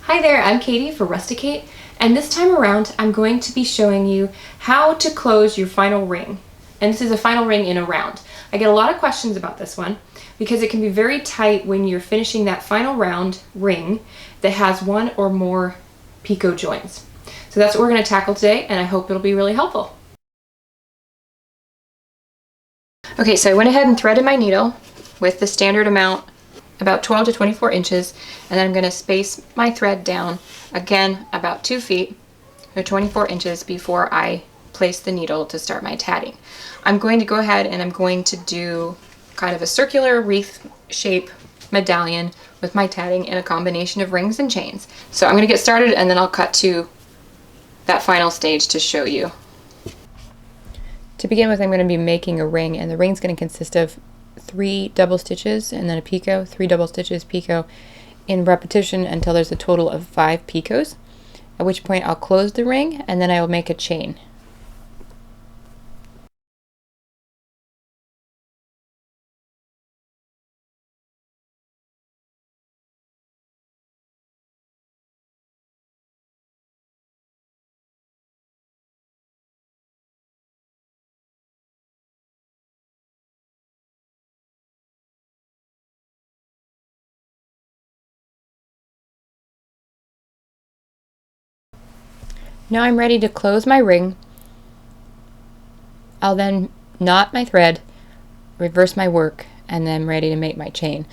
Hi there, I'm Katy for RustiKate, and this time around I'm going to be showing you how to close your final ring. And this is a final ring in a round. I get a lot of questions about this one because it can be very tight when you're finishing that final round ring that has one or more picot joins. So that's what we're going to tackle today, and I hope it'll be really helpful. Okay, so I went ahead and threaded my needle with the standard amount, about 12 to 24 inches, and then I'm going to space my thread down again about 2 feet or 24 inches before I place the needle to start my tatting. I'm going to go ahead and I'm going to do kind of a circular wreath shape medallion with my tatting in a combination of rings and chains. So I'm going to get started and then I'll cut to that final stage to show you. To begin with, I'm going to be making a ring, and the ring's going to consist of 3 double stitches and then a picot, 3 double stitches, picot, in repetition until there's a total of 5 picots, at which point I'll close the ring and then I will make a chain. Now I'm ready to close my ring. I'll then knot my thread, reverse my work, and then I'm ready to make my chain.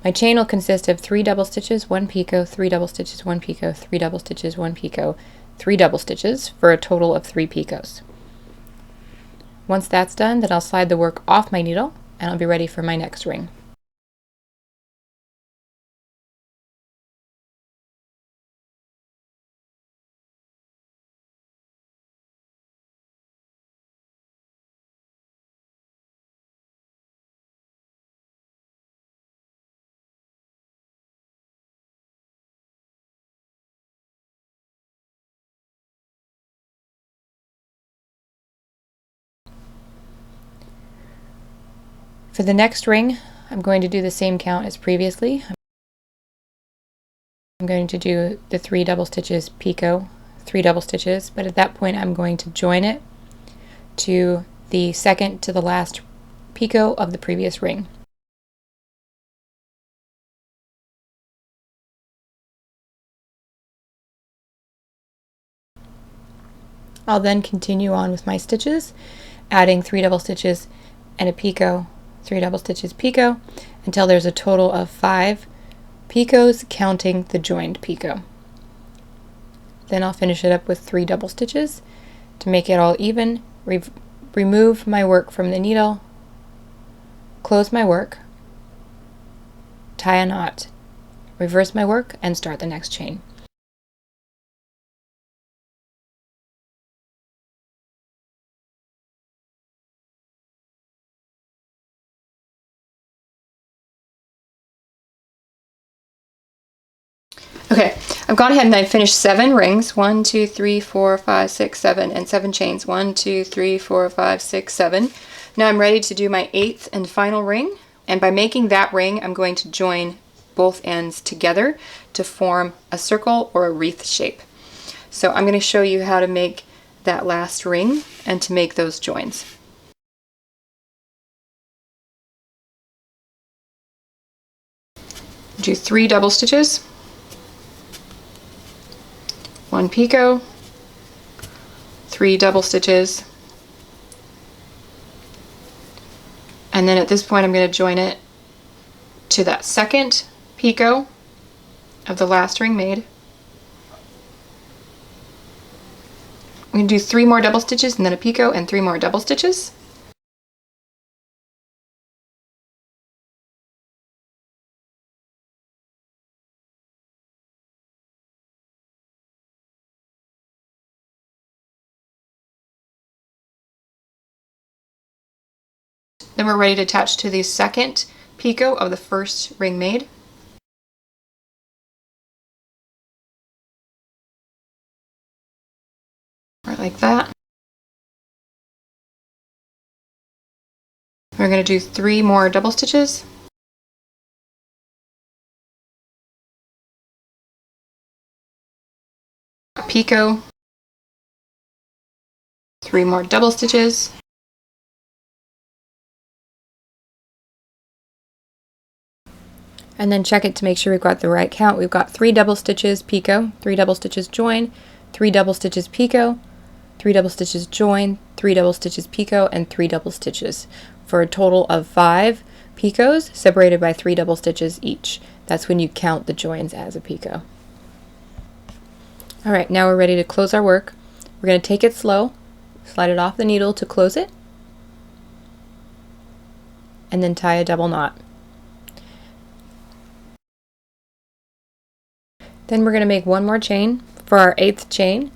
My chain will consist of 3 double stitches, 1 picot, 3 double stitches, 1 picot, 3 double stitches, 1 picot, 3 double stitches for a total of 3 picots. Once that's done, then I'll slide the work off my needle and I'll be ready for my next ring. For the next ring, I'm going to do the same count as previously. I'm going to do the 3 double stitches picot, 3 double stitches, but at that point I'm going to join it to the second to the last picot of the previous ring. I'll then continue on with my stitches, adding 3 double stitches and a picot, 3 double stitches picot, until there's a total of 5 picots, counting the joined picot. Then I'll finish it up with 3 double stitches to make it all even, remove my work from the needle, close my work, tie a knot, reverse my work, and start the next chain. Okay, I've gone ahead and I've finished 7 rings. 1, 2, 3, 4, 5, 6, 7, and 7 chains. 1, 2, 3, 4, 5, 6, 7. Now I'm ready to do my 8th and final ring, and by making that ring, I'm going to join both ends together to form a circle or a wreath shape. So I'm going to show you how to make that last ring and to make those joins. Do 3 double stitches, 1 picot, 3 double stitches, and then at this point I'm going to join it to that second picot of the last ring made. I'm going to do 3 more double stitches and then a picot and 3 more double stitches. Then we're ready to attach to the second picot of the first ring made. Right like that. We're going to do 3 more double stitches. Picot, 3 more double stitches. And then check it to make sure we've got the right count. We've got 3 double stitches picot, 3 double stitches join, 3 double stitches picot, 3 double stitches join, 3 double stitches picot, and 3 double stitches for a total of 5 picots separated by 3 double stitches each. That's when you count the joins as a picot. Alright, now we're ready to close our work. We're going to take it slow, slide it off the needle to close it, and then tie a double knot. Then we're going to make 1 more chain for our 8th chain.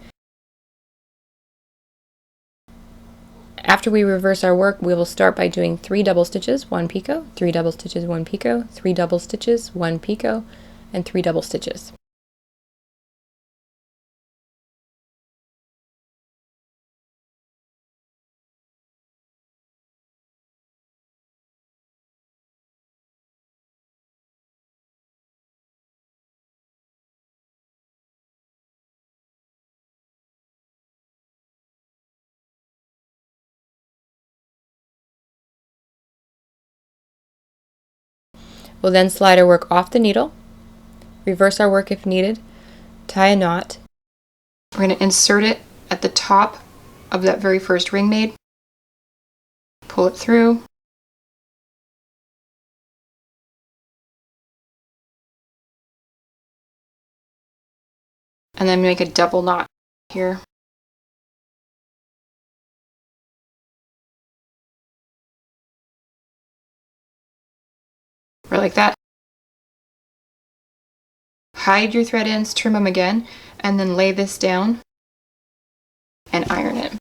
After we reverse our work, we will start by doing 3 double stitches, 1 picot, 3 double stitches, 1 picot, 3 double stitches, 1 picot, and 3 double stitches. We'll then slide our work off the needle, reverse our work if needed, tie a knot. We're going to insert it at the top of that very first ring made, pull it through, and then make a double knot here. Right like that. Hide your thread ends, trim them again, and then lay this down and iron it.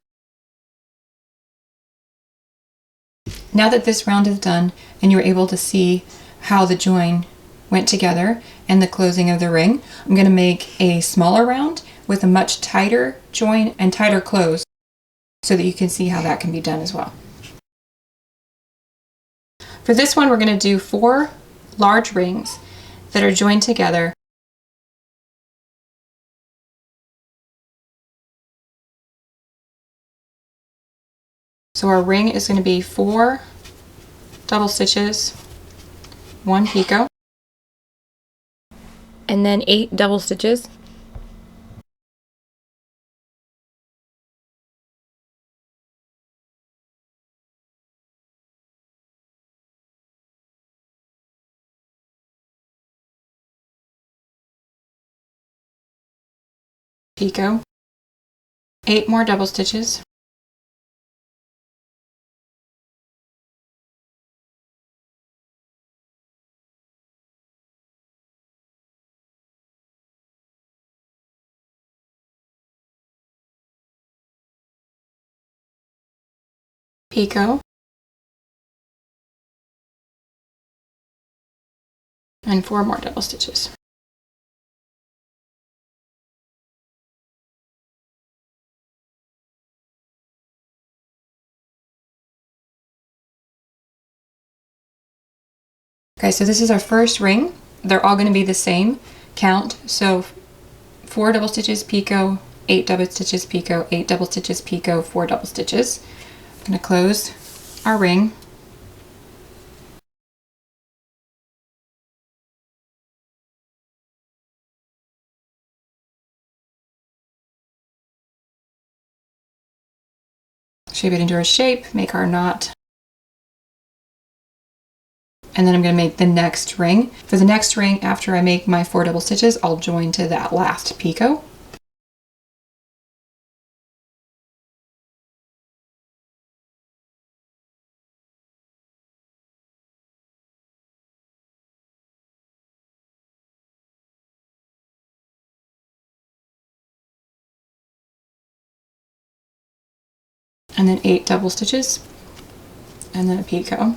Now that this round is done and you're able to see how the join went together and the closing of the ring, I'm going to make a smaller round with a much tighter join and tighter close so that you can see how that can be done as well. For this one, we're going to do 4 large rings that are joined together. So our ring is going to be 4 double stitches, 1 picot, and then 8 double stitches, picot, 8 more double stitches, picot, and 4 more double stitches. Okay, so this is our first ring. They're all going to be the same count. So 4 double stitches picot, 8 double stitches picot, 8 double stitches picot, 4 double stitches. I'm going to close our ring. Shape it into a shape, make our knot. And then I'm going to make the next ring. For the next ring, after I make my 4 double stitches, I'll join to that last picot. And then 8 double stitches, and then a picot.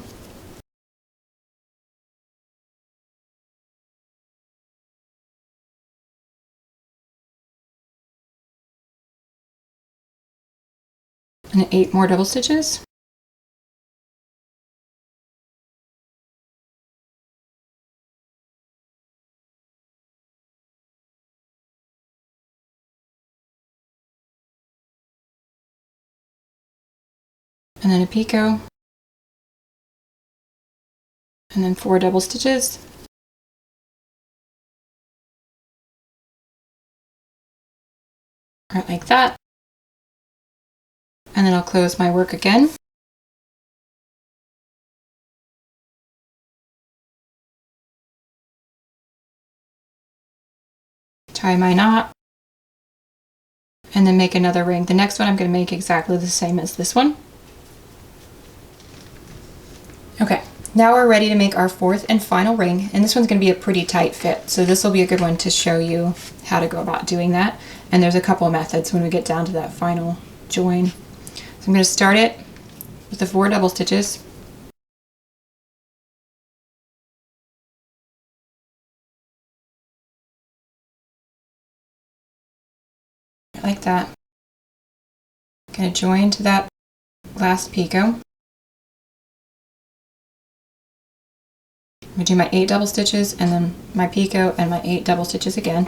and 8 more double stitches. And then a picot, and then 4 double stitches. Right, like that. And then I'll close my work again. Tie my knot, and then make another ring. The next one I'm going to make exactly the same as this one. Okay, now we're ready to make our 4th and final ring, and this one's going to be a pretty tight fit, so this will be a good one to show you how to go about doing that. And there's a couple of methods when we get down to that final join. So I'm going to start it with the 4 double stitches. Like that. I'm going to join to that last picot. I'm going to do my 8 double stitches and then my picot and my 8 double stitches again.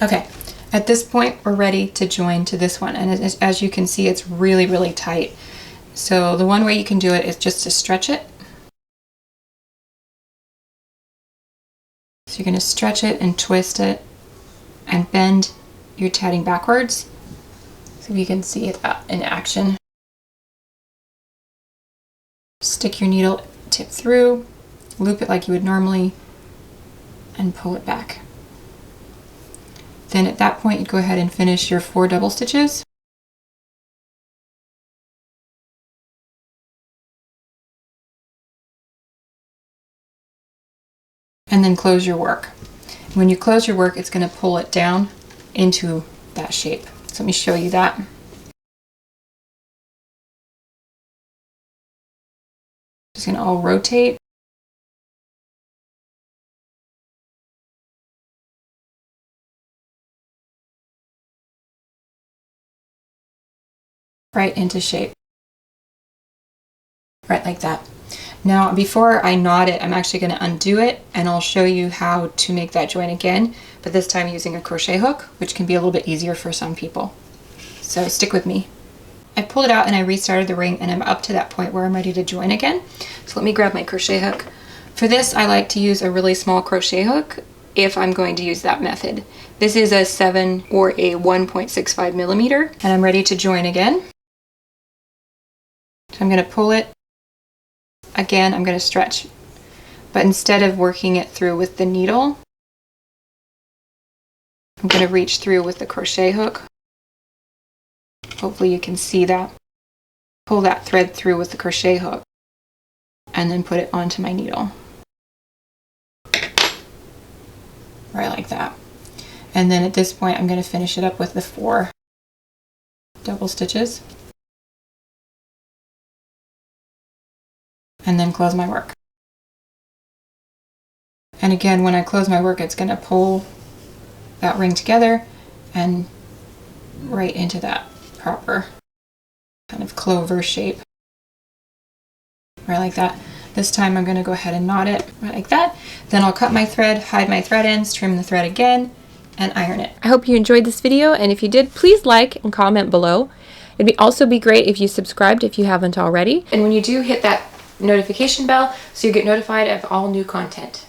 Okay, at this point we're ready to join to this one, and as you can see, it's really, really tight. So the one way you can do it is just to stretch it. So you're going to stretch it and twist it and bend your tatting backwards. So you can see it in action. Stick your needle tip through, loop it like you would normally, and pull it back. Then at that point, you'd go ahead and finish your 4 double stitches. And then close your work. When you close your work, it's going to pull it down into that shape. So let me show you that. Just going to all rotate. Right into shape. Right like that. Now, before I knot it, I'm actually going to undo it, and I'll show you how to make that join again, but this time using a crochet hook, which can be a little bit easier for some people. So stick with me. I pulled it out and I restarted the ring, and I'm up to that point where I'm ready to join again. So let me grab my crochet hook. For this, I like to use a really small crochet hook if I'm going to use that method. This is a 7 or a 1.65 millimeter, and I'm ready to join again. So I'm going to pull it. Again, I'm going to stretch, but instead of working it through with the needle, I'm going to reach through with the crochet hook. Hopefully you can see that. Pull that thread through with the crochet hook, and then put it onto my needle. Right like that. And then at this point, I'm going to finish it up with the 4 double stitches. And then close my work. And again, when I close my work, it's going to pull that ring together and right into that proper kind of clover shape. Right like that. This time I'm going to go ahead and knot it right like that. Then I'll cut my thread, hide my thread ends, trim the thread again, and iron it. I hope you enjoyed this video, and if you did, please like and comment below. It'd also be great if you subscribed if you haven't already. And when you do, hit that notification bell so you get notified of all new content.